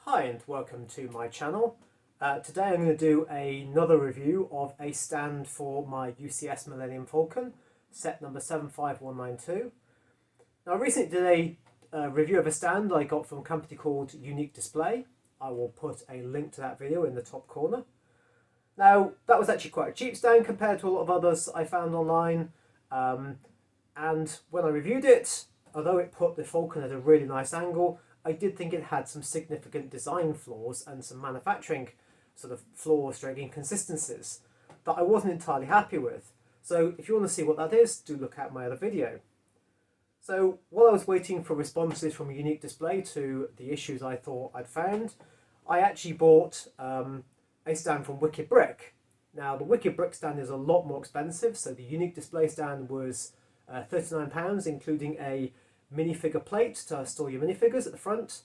Hi and welcome to my channel. Today I'm going to do another review of a stand for my UCS Millennium Falcon, set number 75192. Now I recently did a review of a stand I got from a company called Unique Display. I will put a link to that video in the top corner. Now that was actually quite a cheap stand compared to a lot of others I found online, and when I reviewed it, although it put the Falcon at a really nice angle, I did think it had some significant design flaws and some manufacturing sort of flaws, inconsistencies that I wasn't entirely happy with. So if you want to see what that is, do look at my other video. So while I was waiting for responses from Unique Display to the issues I thought I'd found, I actually bought a stand from Wicked Brick. Now the Wicked Brick stand is a lot more expensive, so the Unique Display stand was £39, including a minifigure plate to store your minifigures at the front,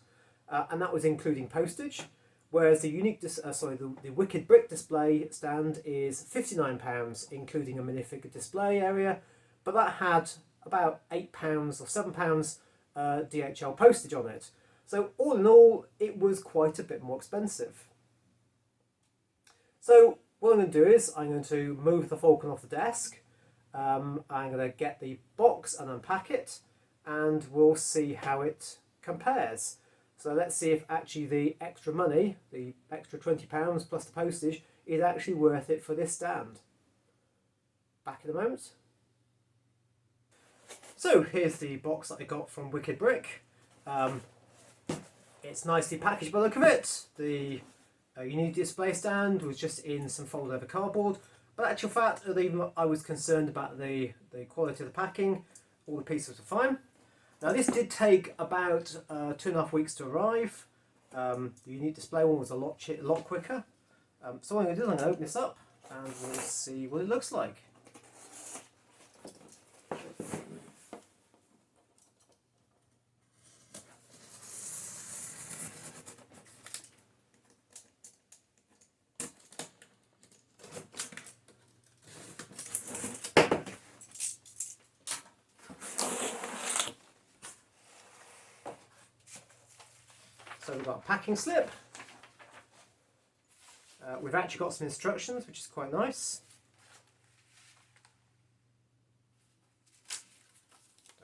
and that was including postage. Whereas the the Wicked Brick display stand is £59, including a minifigure display area, but that had about £8 or £7 DHL postage on it. So all in all, it was quite a bit more expensive. So what I'm going to do is I'm going to move the Falcon off the desk. I'm going to get the box and unpack it, and we'll see how it compares. So let's see if actually the extra money, the extra £20 plus the postage, is actually worth it for this stand. Back in a moment. So here's the box that I got from Wicked Brick. It's nicely packaged by the look of it. The Unique Display stand was just in some folded over cardboard, but actual fact, even I was concerned about the quality of the packing. All the pieces were fine. Now this did take about 2.5 weeks to arrive. The Unique Display one was a lot quicker. So what I'm going to do is I'm going to open this up and we'll see what it looks like. So we've got a packing slip. We've actually got some instructions, which is quite nice.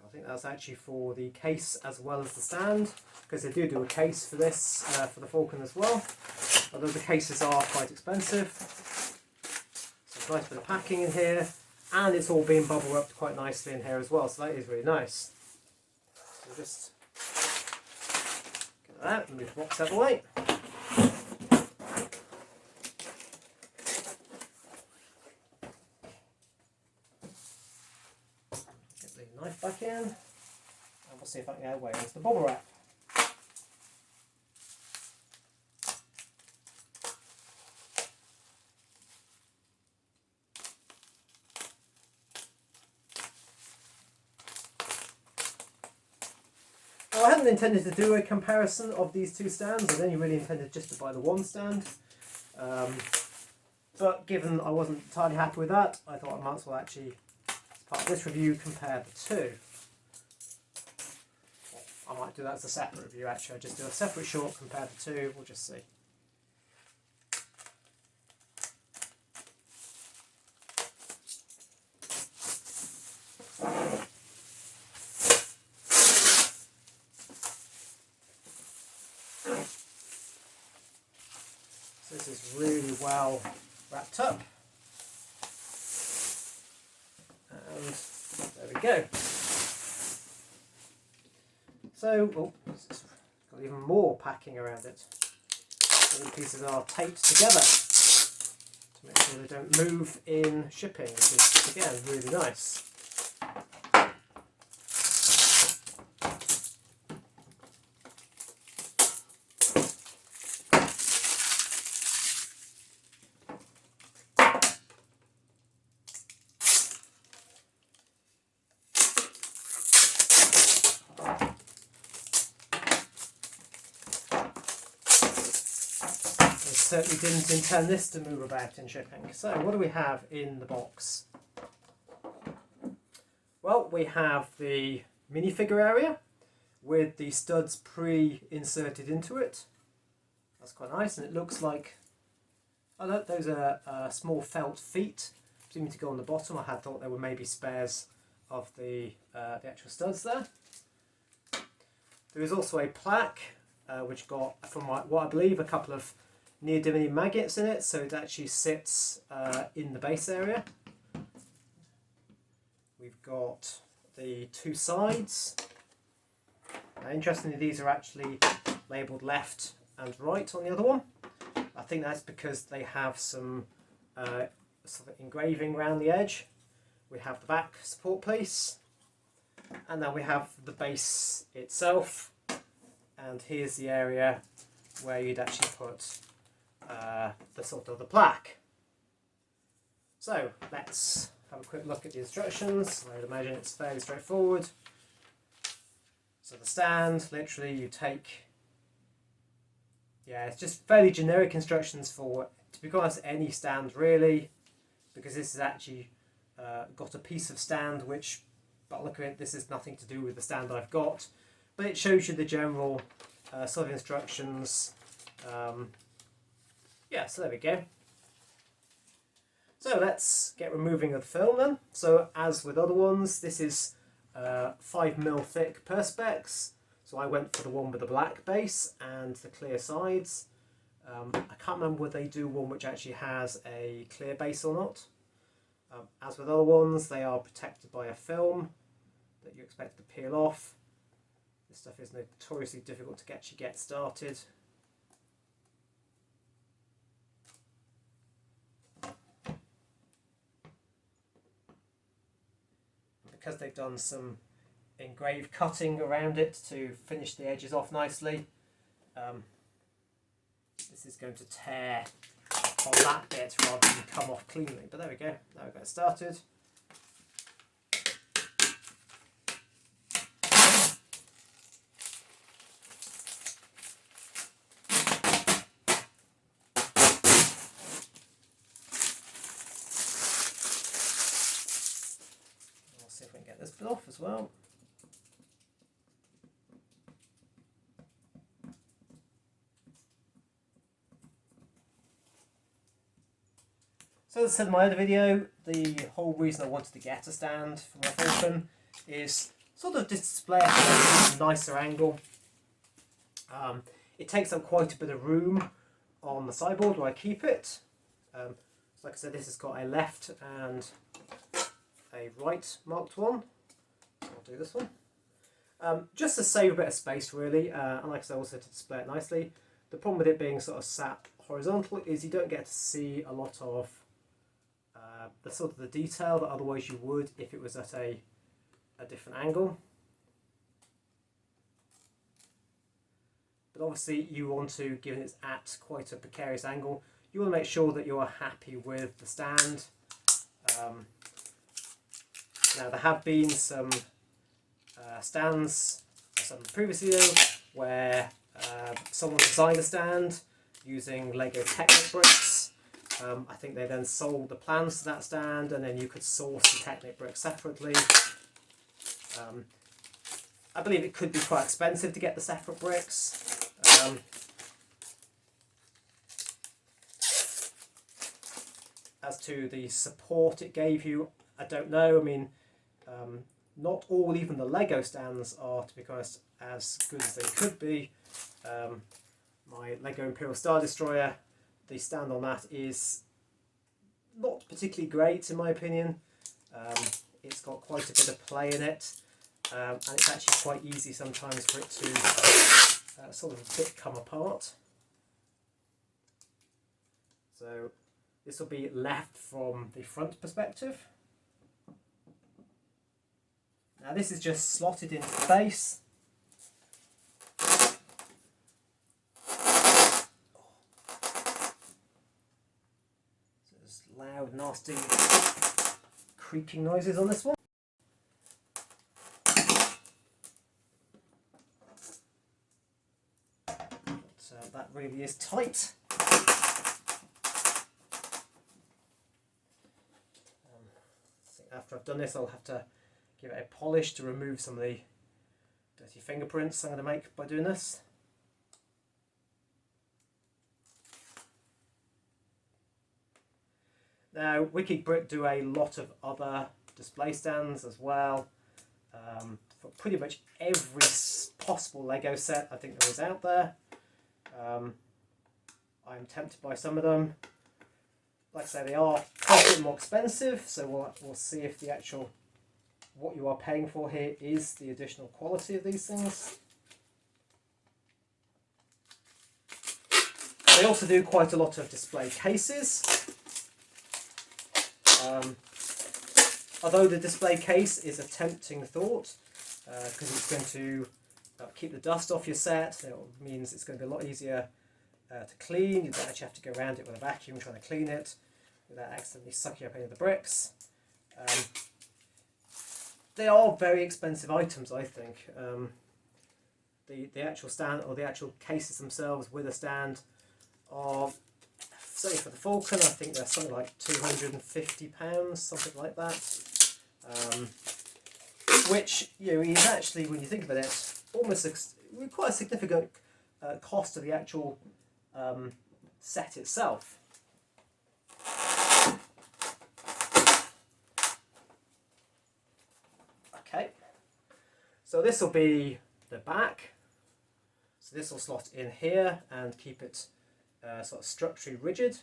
I think that's actually for the case as well as the stand, because they do a case for this, for the Falcon as well, although the cases are quite expensive. So nice bit of packing in here, and it's all being bubble wrapped quite nicely in here as well, so that is really nice. So just that, move the box out of the way. Get the knife back in, and we'll see if I can get away into the bubble wrap. I hadn't intended to do a comparison of these two stands. I'd only really intended just to buy the one stand. But given I wasn't entirely happy with that, I thought I might as well actually, as part of this review, compare the two. I might do that as a separate review actually. I'll just do a separate short, compare the two, we'll just see. This is really well wrapped up, and there we go. So, it's got even more packing around it. All the pieces are taped together to make sure they don't move in shipping, which is again really nice. Certainly didn't intend this to move about in shipping. So what do we have in the box? Well, we have the minifigure area with the studs pre-inserted into it. That's quite nice, and it looks like, oh look, those are small felt feet, seeming to go on the bottom. I had thought they were maybe spares of the actual studs there. There is also a plaque which got, from what I believe, a couple of neodymium maggots in it, so it actually sits in the base area. We've got the two sides. Now, interestingly, these are actually labelled left and right on the other one. I think that's because they have some sort of engraving around the edge. We have the back support piece, and then we have the base itself, and here's the area where you'd actually put the sort of the plaque. So let's have a quick look at the instructions. I would imagine it's fairly straightforward. So the stand, literally you take, yeah, it's just fairly generic instructions for, to be honest, any stand really, because this is actually got a piece of stand which, by the look of it, this is nothing to do with the stand I've got, but it shows you the general sort of instructions. Yeah, so there we go. So let's get removing of the film then. So as with other ones, this is 5mm thick perspex. So I went for the one with the black base and the clear sides. I can't remember whether they do one which actually has a clear base or not. As with other ones, they are protected by a film that you expect to peel off. This stuff is notoriously difficult to actually get started. Because they've done some engraved cutting around it to finish the edges off nicely, this is going to tear on that bit rather than come off cleanly. But there we go, now we've got it started. We'll see if we can get this bit off as well. So as I said in my other video, the whole reason I wanted to get a stand for my Falcon is sort of display it at a nicer angle. It takes up quite a bit of room on the sideboard where I keep it. So like I said, this has got a left and a right marked one. So I'll do this one. Just to save a bit of space really, and like I said, also to display it nicely. The problem with it being sort of sat horizontal is you don't get to see a lot of the sort of the detail that otherwise you would if it was at a different angle. But obviously you want to, given it's at quite a precarious angle, you want to make sure that you're happy with the stand. Now there have been some stands, some previous videos, where someone designed a stand using Lego Technic bricks. I think they then sold the plans to that stand, and then you could source the Technic bricks separately. I believe it could be quite expensive to get the separate bricks. As to the support it gave you, I don't know. I mean, not all, even the Lego stands are, to be honest, as good as they could be. My Lego Imperial Star Destroyer, the stand on that is not particularly great in my opinion. It's got quite a bit of play in it, and it's actually quite easy sometimes for it to sort of a bit come apart. So this will be left from the front perspective. Now this is just slotted into the base. Loud, nasty creaking noises on this one. So that really is tight. After I've done this, I'll have to give it a polish to remove some of the dirty fingerprints I'm going to make by doing this. Now, Wicked Brick do a lot of other display stands as well, for pretty much every possible Lego set I think there is out there. I'm tempted by some of them. Like I say, they are quite a bit more expensive, so we'll see if the actual what you are paying for here is the additional quality of these things. They also do quite a lot of display cases. Although the display case is a tempting thought, because it's going to keep the dust off your set. It means it's going to be a lot easier to clean. You don't actually have to go around it with a vacuum trying to clean it without accidentally sucking up any of the bricks. They are very expensive items, I think. The actual stand, or the actual cases themselves with a stand, are, certainly for the Falcon, I think they're something like £250, something like that. Which, you know, is actually, when you think about it, almost quite a significant cost of the actual set itself. Okay, so this will be the back. So this will slot in here and keep it sort of structurally rigid.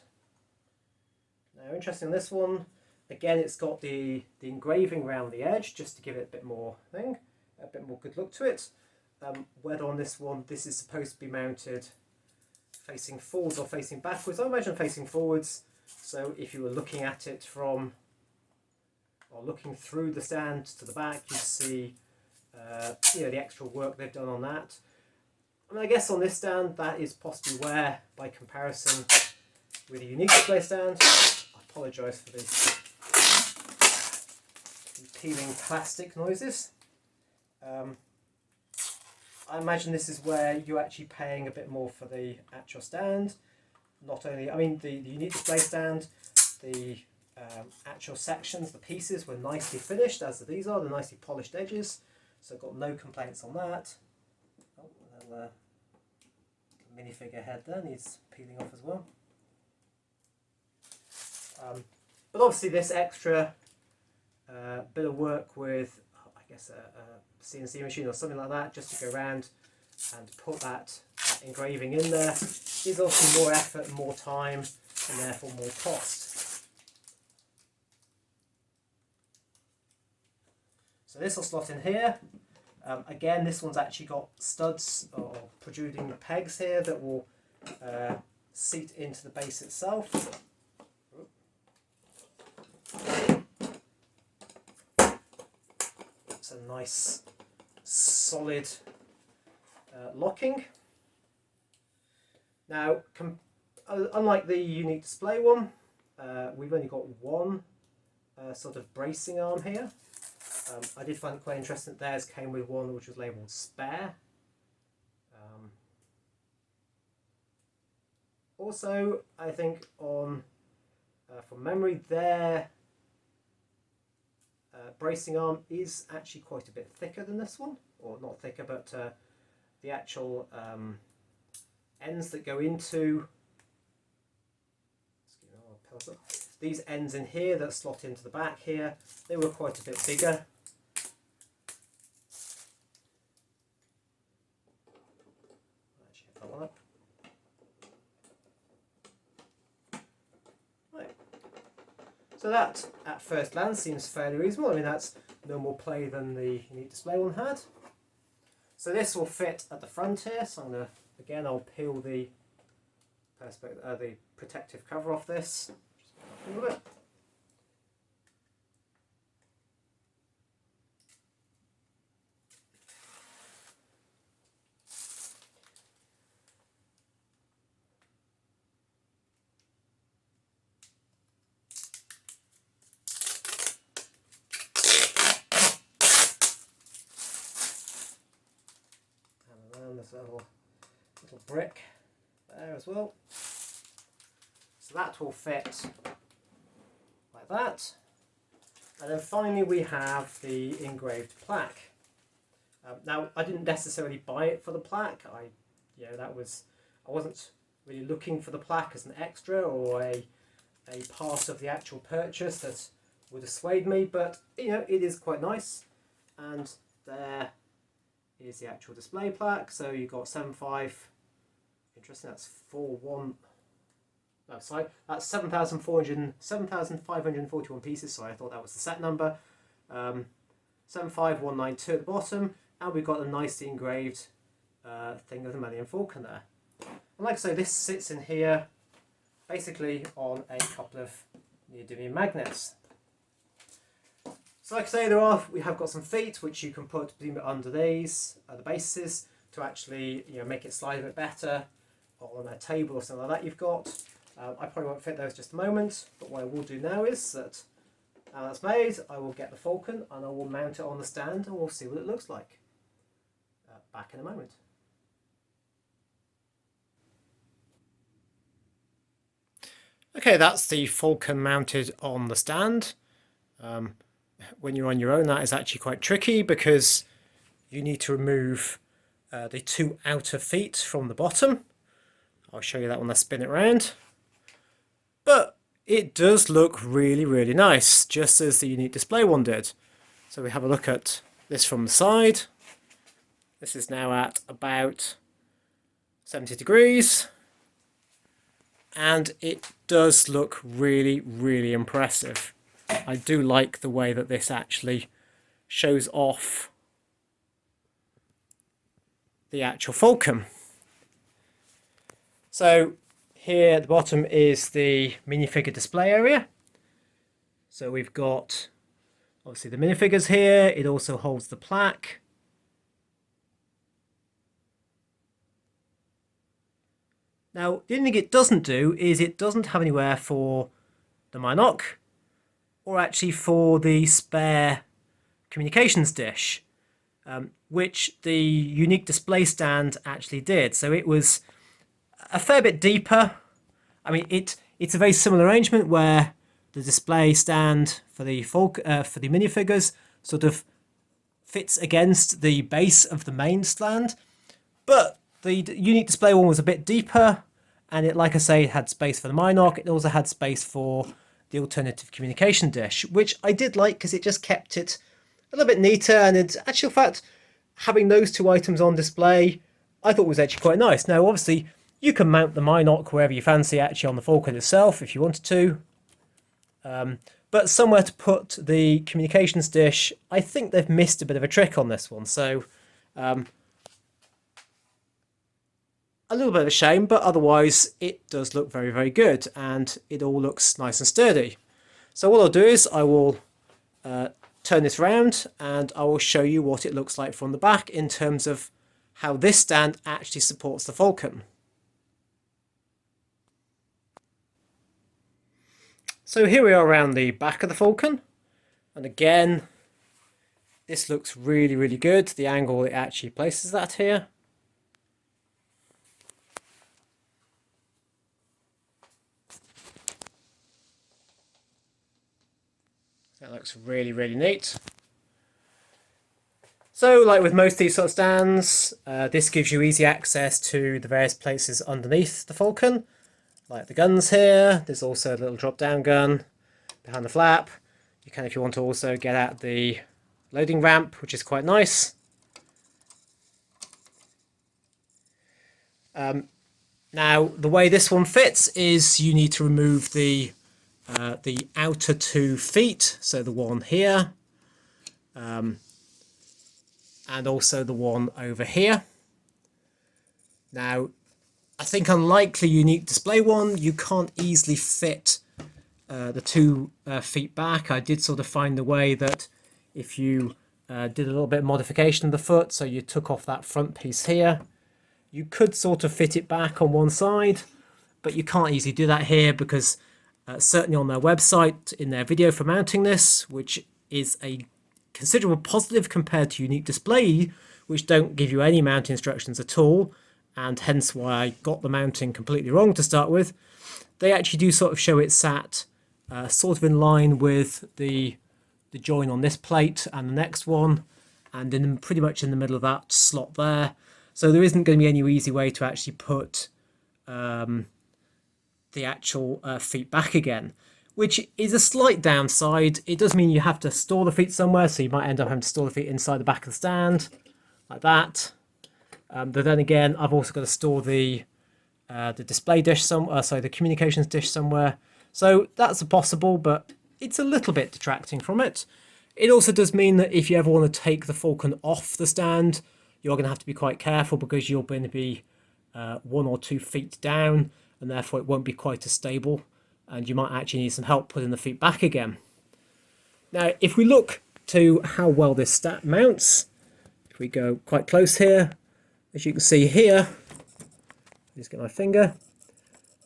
Now, interesting on this one, again, it's got the engraving around the edge just to give it a bit more good look to it. Whether on this one, this is supposed to be mounted facing forwards or facing backwards. I imagine facing forwards. So if you were looking at it from, or looking through the stand to the back, you'd see you know, the extra work they've done on that. I mean, I guess on this stand, that is possibly where, by comparison with a unique display stand, I apologise for the peeling plastic noises. I imagine this is where you're actually paying a bit more for the actual stand. Not only, I mean, the unique display stand, the actual sections, the pieces were nicely finished, as these are, the nicely polished edges. So I've got no complaints on that. Oh, and the minifigure head there needs peeling off as well. But obviously this extra bit of work with, I guess, a CNC machine or something like that, just to go around and put that engraving in there, is also more effort, more time, and therefore more cost. So this will slot in here. Again, this one's actually got studs or protruding pegs here that will seat into the base itself. It's a nice solid locking. Now, unlike the unique display one, we've only got one sort of bracing arm here. I did find it quite interesting that theirs came with one which was labelled spare. Also, I think on, from memory, their bracing arm is actually quite a bit thicker than this one. Or not thicker, but the actual ends that go into, these ends in here that slot into the back here, they were quite a bit bigger. That one up. Right. So that, at first glance, seems fairly reasonable. I mean, that's no more play than the unique display one had. So this will fit at the front here. So I'm going to, again, I'll peel the protective cover off this. Just a little bit. This little brick there as well. So that will fit like that. And then finally we have the engraved plaque. Now, I didn't necessarily buy it for the plaque. I wasn't really looking for the plaque as an extra or a a part of the actual purchase that would have swayed me, but you know, it is quite nice. And there is the actual display plaque. So you've got 75, interesting, that's 41, no, sorry, that's 7,541 pieces. Sorry, I thought that was the set number. 75192 at the bottom, and we've got a nicely engraved thing of the Millennium Falcon there. And like I say, this sits in here basically on a couple of neodymium magnets. So like I say, we have got some feet which you can put under these, the bases, to actually, you know, make it slide a bit better on a table or something like that you've got. I probably won't fit those just a moment, but what I will do now is that now that's made, I will get the Falcon and I will mount it on the stand and we'll see what it looks like. Back in a moment. Okay, that's the Falcon mounted on the stand. When you're on your own, that is actually quite tricky because you need to remove the two outer feet from the bottom. I'll show you that when I spin it around. But it does look really, really nice, just as the unique display one did. So we have a look at this from the side. This is now at about 70 degrees. And it does look really, really impressive. I do like the way that this actually shows off the actual Falcon. So here at the bottom is the minifigure display area. So we've got obviously the minifigures here. It also holds the plaque. Now, the only thing it doesn't do is it doesn't have anywhere for the Minoc or actually for the spare communications dish, which the unique display stand actually did. So it was a fair bit deeper. I mean, it's a very similar arrangement where the display stand for the minifigures sort of fits against the base of the main stand, but the unique display one was a bit deeper, and it, like I say, it had space for the Minoc. It also had space for the alternative communication dish, which I did like because it just kept it a little bit neater. And in actual fact, having those two items on display, I thought was actually quite nice. Now, obviously, you can mount the Minoc wherever you fancy, actually on the Falcon itself, if you wanted to. But somewhere to put the communications dish, I think they've missed a bit of a trick on this one. So a little bit of a shame, but otherwise it does look very, very good, and it all looks nice and sturdy. So what I'll do is I will turn this around and I will show you what it looks like from the back in terms of how this stand actually supports the Falcon. So here we are around the back of the Falcon, and again, this looks really, really good. The angle it actually places that here. That looks really, really neat. So, like with most of these sort of stands, this gives you easy access to the various places underneath the Falcon. Like the guns here, there's also a little drop-down gun behind the flap. You can, if you want to, also get out the loading ramp, which is quite nice. Now, the way this one fits is you need to remove the outer 2 feet, so the one here, and also the one over here. Now, I think unlike the unique display one, you can't easily fit the 2 feet back. I did sort of find the way that if you did a little bit of modification of the foot, so you took off that front piece here, you could sort of fit it back on one side, but you can't easily do that here because certainly on their website, in their video for mounting this, which is a considerable positive compared to unique display, which don't give you any mounting instructions at all, and hence why I got the mounting completely wrong to start with. They actually do sort of show it sat sort of in line with the join on this plate and the next one, and in pretty much in the middle of that slot there. So there isn't going to be any easy way to actually put the actual feet back again, which is a slight downside. It does mean you have to store the feet somewhere, so you might end up having to store the feet inside the back of the stand, like that. But then again, I've also got to store the display dish somewhere, so the communications dish somewhere. So that's possible, but it's a little bit detracting from it. It also does mean that if you ever want to take the Falcon off the stand, you're going to have to be quite careful because you're going to be 1 or 2 feet down, and therefore it won't be quite as stable, and you might actually need some help putting the feet back again. Now, if we look to how well this mounts, if we go quite close here, as you can see here, just get my finger,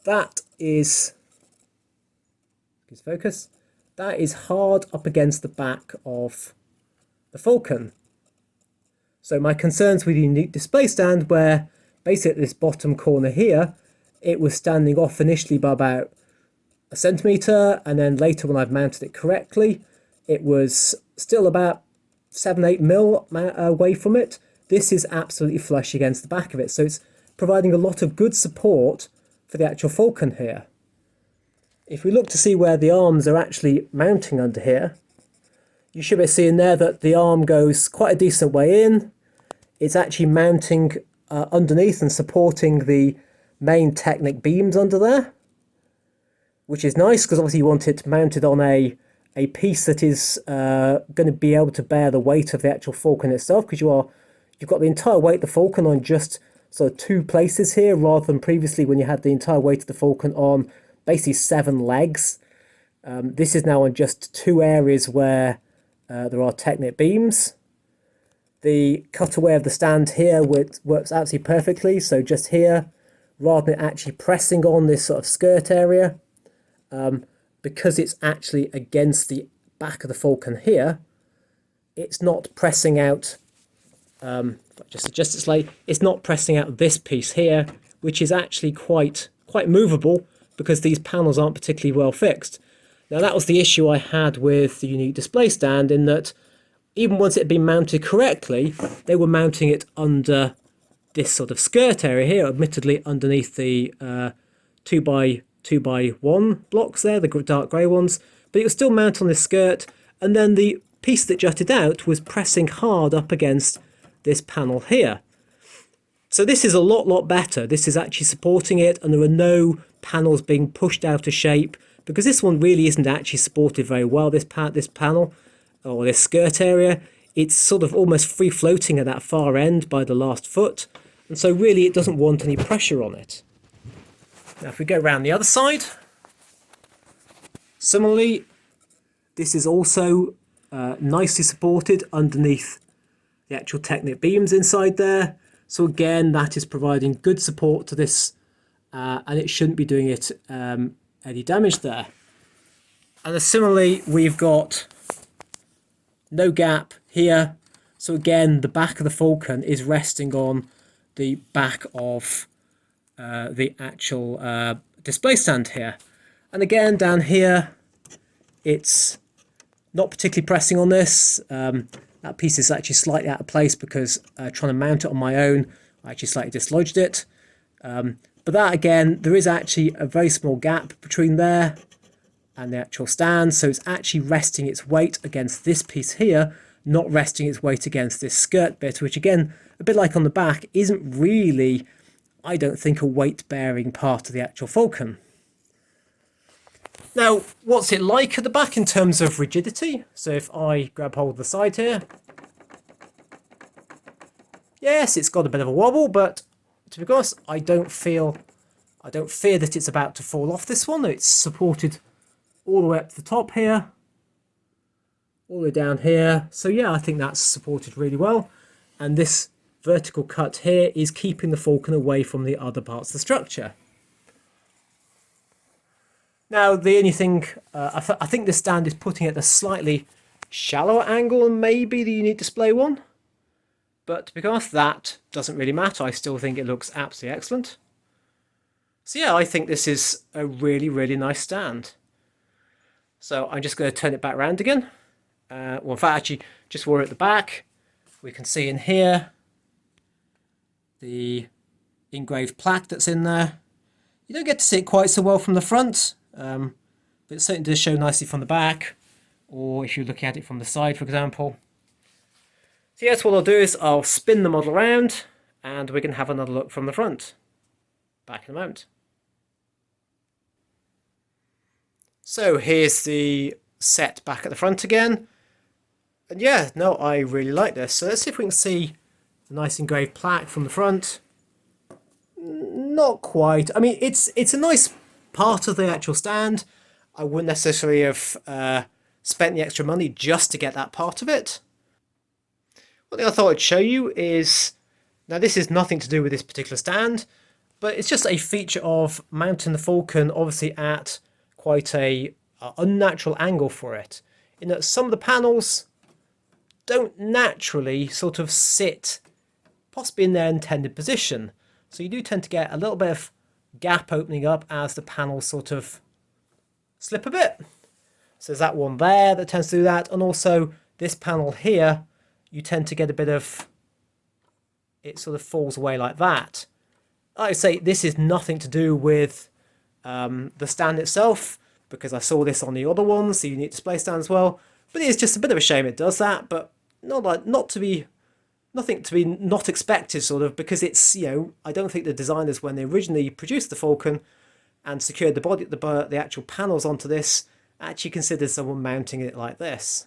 that is, focus, that is hard up against the back of the Falcon. So my concerns with the unique display stand, where basically at this bottom corner here, it was standing off initially by about 1 centimetre, and then later when I've mounted it correctly, it was still about 7-8 mil away from it. This is absolutely flush against the back of it, so it's providing a lot of good support for the actual Falcon here. If we look to see where the arms are actually mounting under here, you should be seeing there that the arm goes quite a decent way in. It's actually mounting underneath and supporting the main Technic beams under there, which is nice because obviously you want it mounted on a piece that is going to be able to bear the weight of the actual Falcon itself, because you've got the entire weight of the Falcon on just sort of 2 places here, rather than previously when you had the entire weight of the Falcon on basically 7 legs. This is now on just 2 areas where there are Technic beams. The cutaway of the stand here works absolutely perfectly, so just here, rather than actually pressing on this sort of skirt area, because it's actually against the back of the Falcon here, it's not pressing out, just adjust it slightly, it's not pressing out this piece here, which is actually quite movable because these panels aren't particularly well fixed. Now that was the issue I had with the unique display stand, in that even once it had been mounted correctly, they were mounting it under this sort of skirt area here, admittedly underneath the 2x1 blocks there, the dark grey ones, but it was still mounted on this skirt, and then the piece that jutted out was pressing hard up against this panel here. So this is a lot better. This is actually supporting it, and there are no panels being pushed out of shape, because this one really isn't actually supported very well, this panel, or this skirt area. It's sort of almost free floating at that far end by the last foot, and so really it doesn't want any pressure on it. Now if we go around the other side, similarly, this is also nicely supported underneath the actual Technic beams inside there. So again, that is providing good support to this, and it shouldn't be doing it any damage there. And similarly, we've got no gap here. So again, the back of the Falcon is resting on the back of the actual display stand here. And again, down here, it's not particularly pressing on this. That piece is actually slightly out of place because trying to mount it on my own, I actually slightly dislodged it. But that again, there is actually a very small gap between there and the actual stand, so it's actually resting its weight against this piece here, not resting its weight against this skirt bit, which again, a bit like on the back, isn't really, I don't think, a weight-bearing part of the actual Falcon. Now, what's it like at the back in terms of rigidity? So if I grab hold of the side here, yes, it's got a bit of a wobble, but to be honest, I don't fear that it's about to fall off this one. It's supported all the way up to the top here, all the way down here. So yeah, I think that's supported really well. And this vertical cut here is keeping the Falcon away from the other parts of the structure. Now, the only thing, I think this stand is putting it at a slightly shallower angle than maybe the unique display one. But to be honest, that doesn't really matter. I still think it looks absolutely excellent. So yeah, I think this is a really nice stand. So I'm just going to turn it back around again. Well, in fact, actually, just while we're at the back, we can see in here the engraved plaque that's in there. You don't get to see it quite so well from the front, but it certainly does show nicely from the back, or if you're looking at it from the side, for example. So yes, what I'll do is I'll spin the model around, and we can have another look from the front. Back in a moment. So here's the set back at the front again. And yeah, no, I really like this. So let's see if we can see the nice engraved plaque from the front. Not quite. I mean, it's a nice part of the actual stand. I wouldn't necessarily have spent the extra money just to get that part of it. One thing I thought I'd show you is, now this is nothing to do with this particular stand, but it's just a feature of mounting the Falcon obviously at quite a unnatural angle for it, in that some of the panels don't naturally sort of sit possibly in their intended position. So you do tend to get a little bit of gap opening up as the panels sort of slip a bit. So there's that one there that tends to do that, and also this panel here, you tend to get a bit of, it sort of falls away like that. Like I say, this is nothing to do with the stand itself, because I saw this on the other ones, the unique display stand as well. But it's just a bit of a shame it does that, but nothing to be not expected, sort of, because it's, you know, I don't think the designers, when they originally produced the Falcon and secured the actual panels onto this, actually considered someone mounting it like this.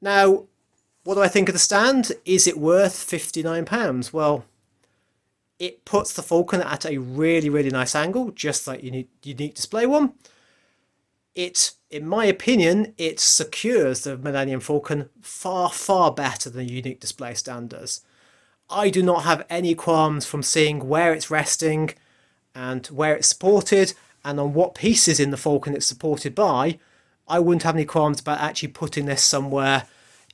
Now, what do I think of the stand? Is it worth £59? Well, it puts the Falcon at a really, really nice angle, just like unique display one. In my opinion, it secures the Millennium Falcon far, far better than a unique display stand does. I do not have any qualms from seeing where it's resting and where it's supported and on what pieces in the Falcon it's supported by. I wouldn't have any qualms about actually putting this somewhere,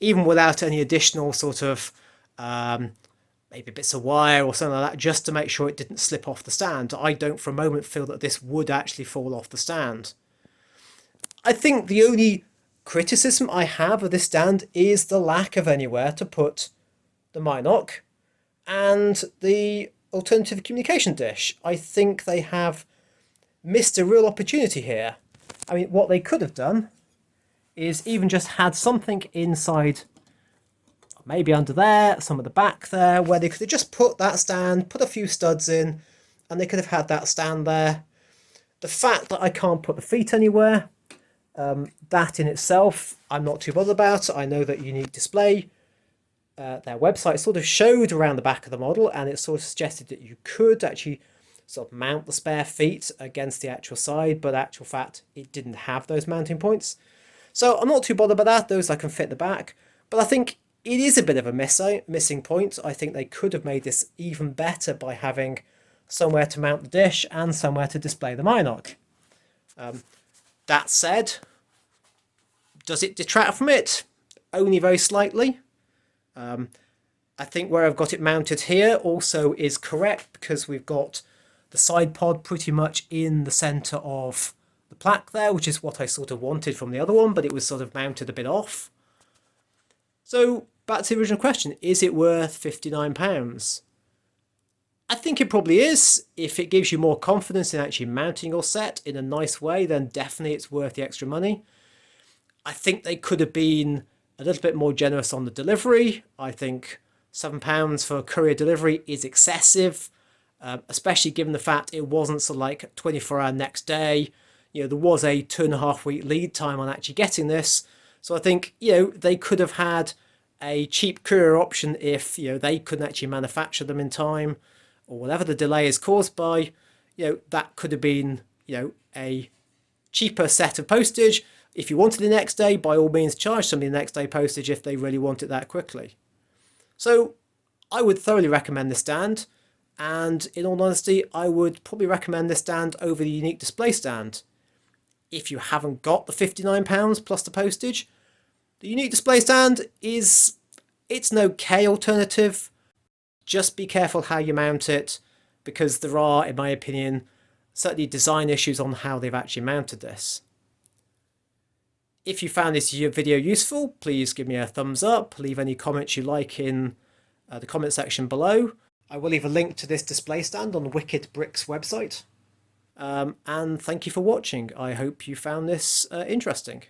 even without any additional sort of maybe bits of wire or something like that, just to make sure it didn't slip off the stand. I don't for a moment feel that this would actually fall off the stand. I think the only criticism I have of this stand is the lack of anywhere to put the Minoc and the alternative communication dish. I think they have missed a real opportunity here. I mean, what they could have done is even just had something inside, maybe under there, some of the back there, where they could have just put that stand, put a few studs in, and they could have had that stand there. The fact that I can't put the feet anywhere, that in itself, I'm not too bothered about. I know that Unique Display, their website sort of showed around the back of the model, and it sort of suggested that you could actually sort of mount the spare feet against the actual side, but actual fact, it didn't have those mounting points. So I'm not too bothered about that. Those I can fit in the back, but I think it is a bit of a missing point. I think they could have made this even better by having somewhere to mount the dish and somewhere to display the Minoc. That said, does it detract from it? Only very slightly. I think where I've got it mounted here also is correct, because we've got the side pod pretty much in the centre of the plaque there, which is what I sort of wanted from the other one, but it was sort of mounted a bit off. So back to the original question, is it worth £59? I think it probably is. If it gives you more confidence in actually mounting your set in a nice way, then definitely it's worth the extra money. I think they could have been a little bit more generous on the delivery. I think £7 for courier delivery is excessive, especially given the fact it wasn't sort of like 24-hour next day. You know, there was a 2.5-week lead time on actually getting this. So I think, you know, they could have had a cheap courier option if, you know, they couldn't actually manufacture them in time, or whatever the delay is caused by. You know, that could have been, you know, a cheaper set of postage. If you wanted the next day, by all means charge somebody the next day postage if they really want it that quickly. So I would thoroughly recommend this stand, and in all honesty, I would probably recommend this stand over the Unique Display stand. If you haven't got the £59 plus the postage, the Unique Display stand it's an okay alternative. Just be careful how you mount it, because there are, in my opinion, certainly design issues on how they've actually mounted this. If you found this video useful, please give me a thumbs up, leave any comments you like in the comment section below. I will leave a link to this display stand on the Wicked Bricks website. And thank you for watching. I hope you found this interesting.